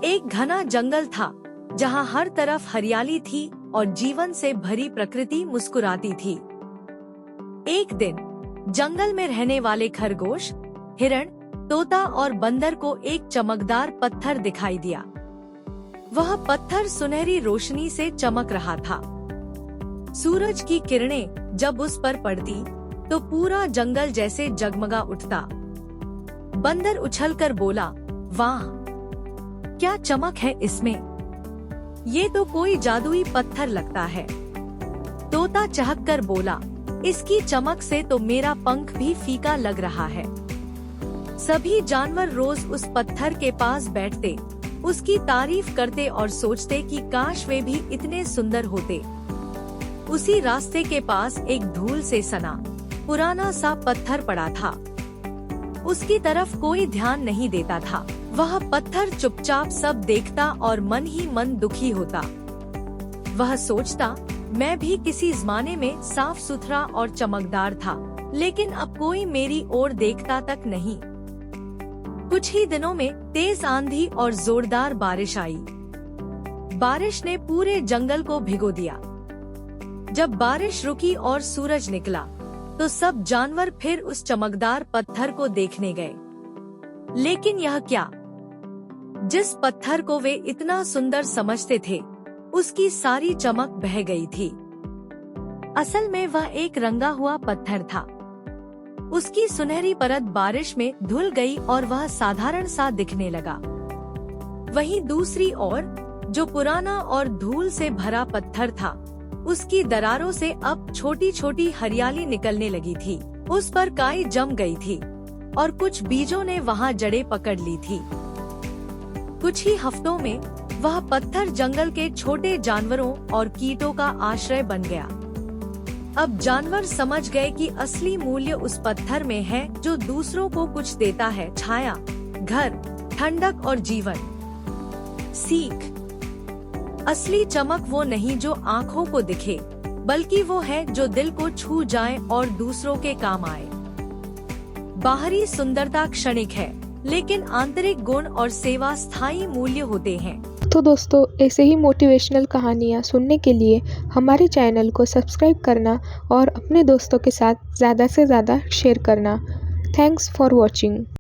एक घना जंगल था जहाँ हर तरफ हरियाली थी और जीवन से भरी प्रकृति मुस्कुराती थी। एक दिन जंगल में रहने वाले खरगोश, हिरण, तोता और बंदर को एक चमकदार पत्थर दिखाई दिया। वह पत्थर सुनहरी रोशनी से चमक रहा था। सूरज की किरणें जब उस पर पड़ती तो पूरा जंगल जैसे जगमगा उठता। बंदर उछलकर बोला, वाह, क्या चमक है इसमें! ये तो कोई जादुई पत्थर लगता है। तोता चहककर बोला, इसकी चमक से तो मेरा पंख भी फीका लग रहा है। सभी जानवर रोज उस पत्थर के पास बैठते, उसकी तारीफ करते और सोचते कि काश वे भी इतने सुंदर होते। उसी रास्ते के पास एक धूल से सना पुराना सा पत्थर पड़ा था। उसकी तरफ कोई ध्यान नहीं देता था। वह पत्थर चुपचाप सब देखता और मन ही मन दुखी होता। वह सोचता, मैं भी किसी जमाने में साफ सुथरा और चमकदार था, लेकिन अब कोई मेरी ओर देखता तक नहीं। कुछ ही दिनों में तेज आंधी और जोरदार बारिश आई। बारिश ने पूरे जंगल को भिगो दिया। जब बारिश रुकी और सूरज निकला, तो सब जानवर फिर उस चमकदार पत्थर को देखने गए। लेकिन यह क्या! जिस पत्थर को वे इतना सुंदर समझते थे, उसकी सारी चमक बह गई थी। असल में वह एक रंगा हुआ पत्थर था। उसकी सुनहरी परत बारिश में धुल गई और वह साधारण सा दिखने लगा। वहीं दूसरी ओर जो पुराना और धूल से भरा पत्थर था, उसकी दरारों से अब छोटी छोटी हरियाली निकलने लगी थी। उस पर काई जम गई थी और कुछ बीजों ने वहां जड़ें पकड़ ली थी। कुछ ही हफ्तों में वह पत्थर जंगल के छोटे जानवरों और कीटों का आश्रय बन गया। अब जानवर समझ गए कि असली मूल्य उस पत्थर में है जो दूसरों को कुछ देता है, छाया, घर, ठंडक और जीवन। सीख: असली चमक वो नहीं जो आँखों को दिखे, बल्कि वो है जो दिल को छू जाए और दूसरों के काम आए। बाहरी सुंदरता क्षणिक है, लेकिन आंतरिक गुण और सेवा स्थायी मूल्य होते हैं। तो दोस्तों, ऐसे ही मोटिवेशनल कहानियाँ सुनने के लिए हमारे चैनल को सब्सक्राइब करना और अपने दोस्तों के साथ ज़्यादा से ज़्यादा शेयर करना। Thanks for watching.